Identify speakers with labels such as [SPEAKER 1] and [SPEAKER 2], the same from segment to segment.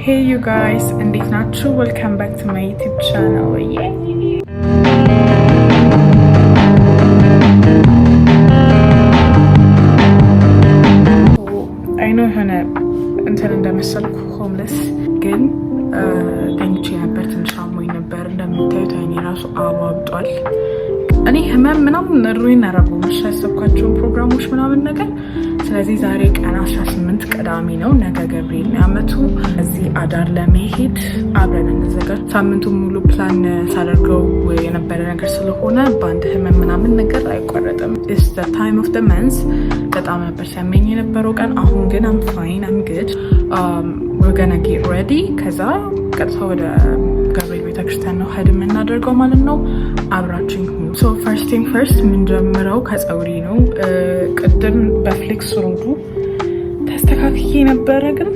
[SPEAKER 1] Hey you guys, እንዴት ናችሁ? Welcome back to my YouTube channel. I know የሆነ እንትን እንደመሰልኩ ሆምለስ ግን ተኝቼ ነበር። ትንሽ አሞኝ ነበር። እንደምታዩት አይኔ ራሱ አባብጧል። እኔ ህመም ምናምን ሩይን አረጋው ያሰብኳቸውን ፕሮግራሞች ምናምን ነገር። ስለዚህ ዛሬ ቀን 18 ቅዳሜ ነው። ነገ ገብርኤል ነው ዓመቱ። እዚህ አዳር ለመሄድ አብረን እንዘጋጅ። ሳምንቱን ሙሉ ፕላን ሳደርገው የነበረ ነገር ስለሆነ በአንድ ህመም ምናምን ነገር አይቋረጥም። It's the time of the month። በጣም ነበር ሲያመኝ የነበረው ቀን። አሁን ግን I'm fine, I'm good. We're gonna get ready። ከዛ ቀጥታ ወደ ገብርኤል ቤተክርስቲያን ነው ሄድ የምናደርገው ማለት ነው። አብራችሁኝ ሁኑ። ሶ ፈርስት ቲንግ ፈርስት የምንጀምረው ከፀጉሪ ነው። ቅድም በፍሌክስ ሮዱ ተስተካክዬ ነበረ፣ ግን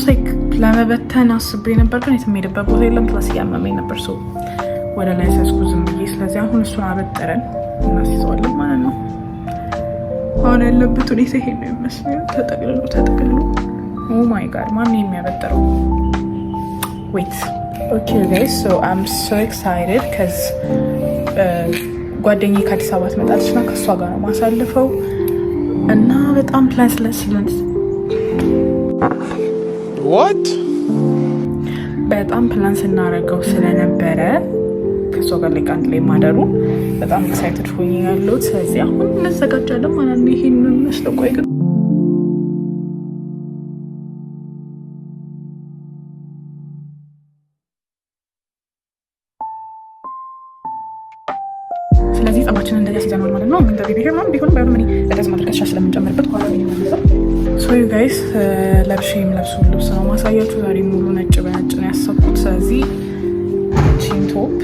[SPEAKER 1] ላይክ ለመበተን አስቤ ነበር፣ ግን የተሄደበት ቦታ የለም። ፕላስ እያመመኝ ነበር ሰው ወደ ላይ ሳስኩ ዝም ብዬ። ስለዚህ አሁን እሱን አበጠረን እናስይዘዋለን ማለት ነው። አሁን ያለበት ሁኔታ ይሄ ነው ይመስላል። ተጠቅልሎ ኦ ማይ ጋድ፣ ማን የሚያበጠረው? ዌይት ኦኬ ጋይስ፣ ሶ አም ሶ ኤክሳይትድ ከዝ ጓደኛዬ ከአዲስ አበባ ትመጣለች እና ከእሷ ጋር ነው ማሳልፈው እና በጣም ፕላን በጣም ፕላን ስናደርገው ስለነበረ ከእሷ ጋር ላይ አንድ ላይ ማደሩ በጣም ኤክሳይትድ ሆኜ ያለሁት። ስለዚህ አሁን እንዘጋጃለን ማለት ነው። ይሄን ነው የሚመስለው። ቆይ ግን ስለዚህ ጸባችንን እንደዚህ አስይዘናል ማለት ነው። ምን ተብዬ ይሄማ ቢሆንም ባይሆንም እኔ ለደስ ማድረግ ስለምንጨምርበት ኋላ ነው የሚመለሰው። ሶ ዩ ጋይስ ለብሼም ለብሱ ልብስ ነው ማሳያችሁ። ዛሬ ሙሉ ነጭ በነጭ ነው ያሰብኩት። ስለዚህ ቺን ቶፕ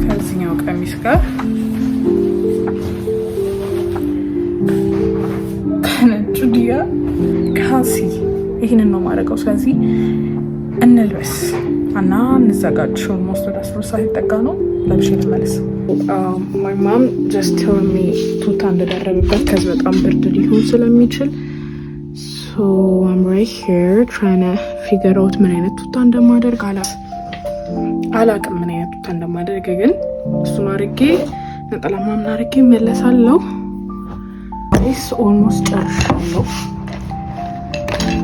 [SPEAKER 1] ከዚህኛው ቀሚስ ጋር ከነጩ ዲያ ካልሲ ይህንን ነው ማድረገው። ስለዚህ እንልበስ እና እንዘጋጅ። ኦልሞስት ወደ 10 ሰዓት ይጠጋ ነው። ለብሼ ልመለስ። ማይ ማም ጀስት ቴል ሚ ቱታ እንደደረብበት ከዚህ በጣም ብርድ ሊሆን ስለሚችል ሶ አም ራይት ሂር ትራይንግ ቱ ፊገር አውት ምን አይነት ቱታ እንደማደርግ አላቅም ምን አይነት ቱታ እንደማደርግ፣ ግን እሱን አድርጌ ነጠላ ምናምን አድርጌ መለሳለሁ። ስ ኦልሞስት ጨርሻለሁ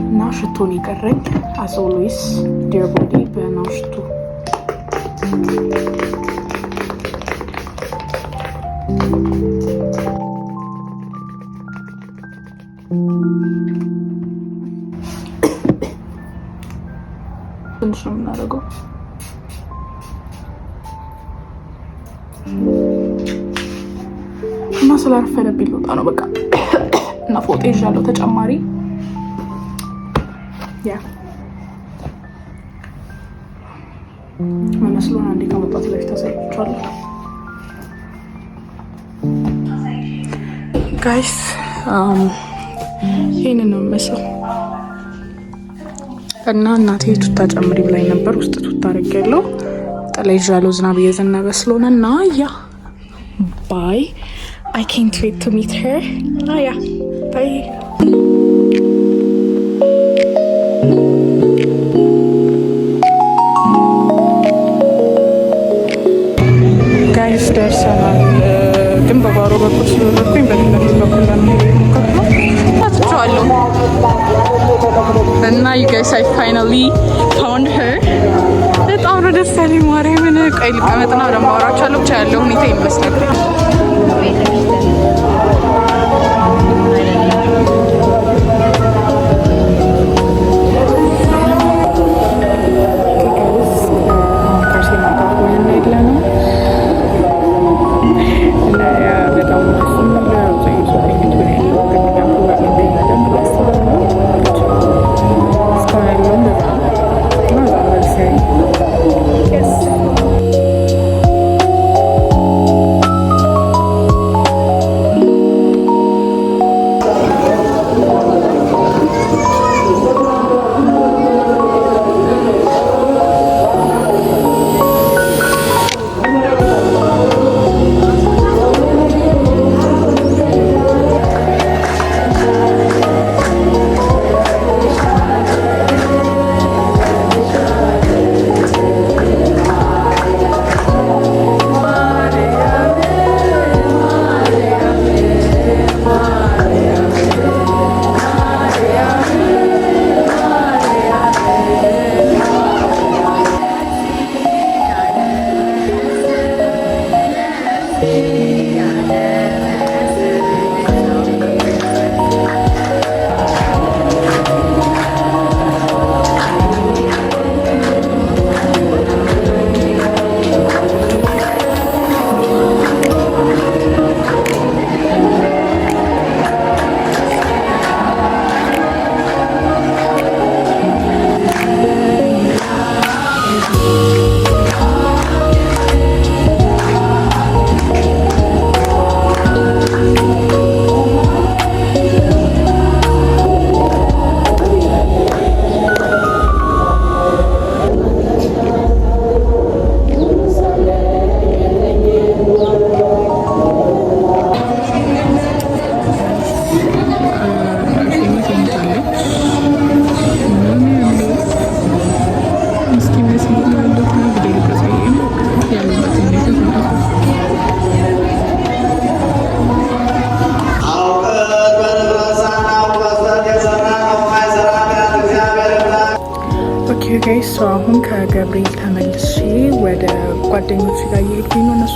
[SPEAKER 1] እና ሽቶን ይቀረኝ as always dear body በናው ሽቶ ትንሽ ነው የምናደርገው እና ስላረፈደብኝ ልወጣ ነው በቃ። እና ፎቶ ይዣለሁ ተጨማሪ መስሎን አንዴ ከመጣት በፊት አሳይቻለሁ ጋይስ። ይሄንን ነው የሚመስለው እና እናቴ ቱታ ጨምሪ ብላኝ ነበር። ውስጥ ቱታ አድርጌያለሁ። ጥላ ይዣለሁ ዝናብ እየዘነበ ስለሆነ እና ያ ባይ I can't wait to meet her. ያ ባይ ደርሰናል። ግን በጓሮ በኩል ስለሆነኩኝ በፊት ለፊት በኩል ለመሄድ ታትቸዋለሁ እና you guys I finally found her። በጣም ነው ደስ ያለኝ። ማርያምን ቆይ ልቀመጥና ደግሞ አወራቻለሁ። ብቻ ያለው ሁኔታ ይመስላል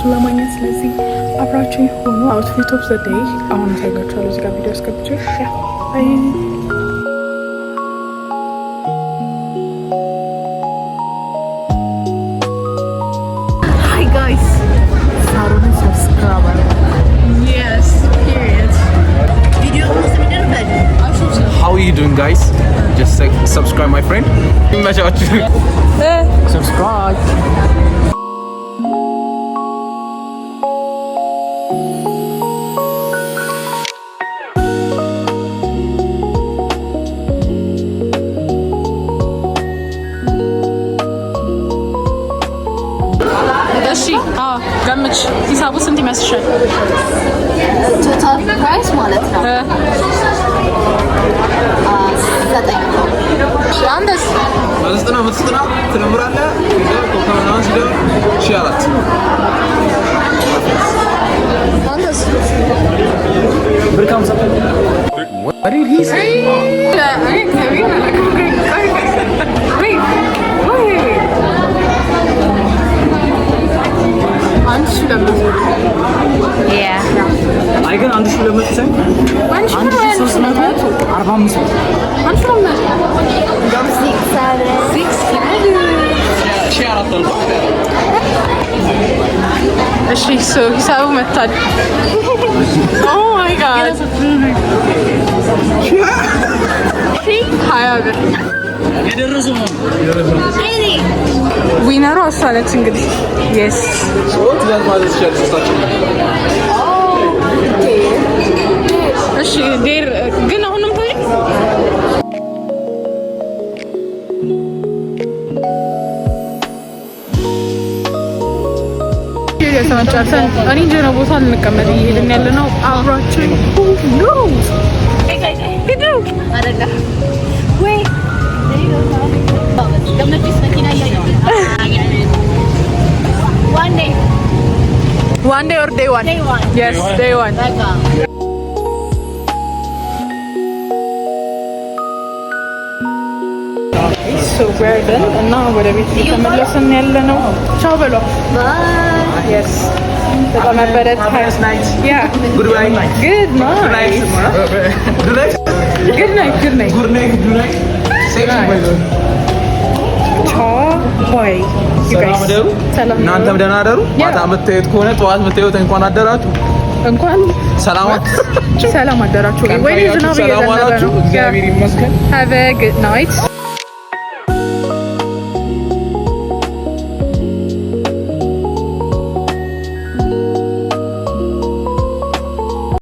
[SPEAKER 1] እሱን ለማግኘት። ስለዚህ አብራችሁ ሆኑ። አውትፊት ኦፍ ዘ ዴይ አሁን አሳያችኋለሁ። እዚህ ጋር ቪዲዮ አስገብቼ Hi guys, Saru'nun subscriber. Yes, period. Video
[SPEAKER 2] How are you doing, guys? Just subscribe, my friend. Subscribe.
[SPEAKER 1] ገምች ሂሳቡ ስንት ይመስልሻል?
[SPEAKER 3] ቶታል ፕራይስ ማለት ነው 9
[SPEAKER 1] አንተስ?
[SPEAKER 2] መስጠና ትነምራለህ ኮካናን ሲደር ሺአራት
[SPEAKER 1] አንተስ?
[SPEAKER 2] ብርካም ሰጠ What did he say? ሂሳቡ መታል። Oh my god. ዊነሯ እሷ ነች እንግዲህ። የስ እሺ ዴር ግን አሁንም ተይ የሰማቻለን እኔ ጀነ ቦታ ልንቀመጥ እየሄድን ያለ ነው። አብራችን ነው ሂዱ አደጋ ወይ ገመድስ መኪና ያያው one day or day one? Yes, day one. So we're done and now ወደ ቤት ተመለስን ያለ ነው። ቻው በሏ። Bye. Yes. በጣም አበረት night. Yeah. Goodbye.
[SPEAKER 1] Good night.
[SPEAKER 2] Good night.
[SPEAKER 1] Good night. Good night.
[SPEAKER 2] Good night. Good night. Say goodbye.
[SPEAKER 1] ቻው boy.
[SPEAKER 2] ሰላም እናንተም ደህና አደሩ። ማታ መተየት ከሆነ ጠዋት መተየት እንኳን አደራችሁ። እንኳን ሰላም አደራችሁ ወይ ዝናብ እየዘነበ ነው። እግዚአብሔር ይመስገን። Have a good night.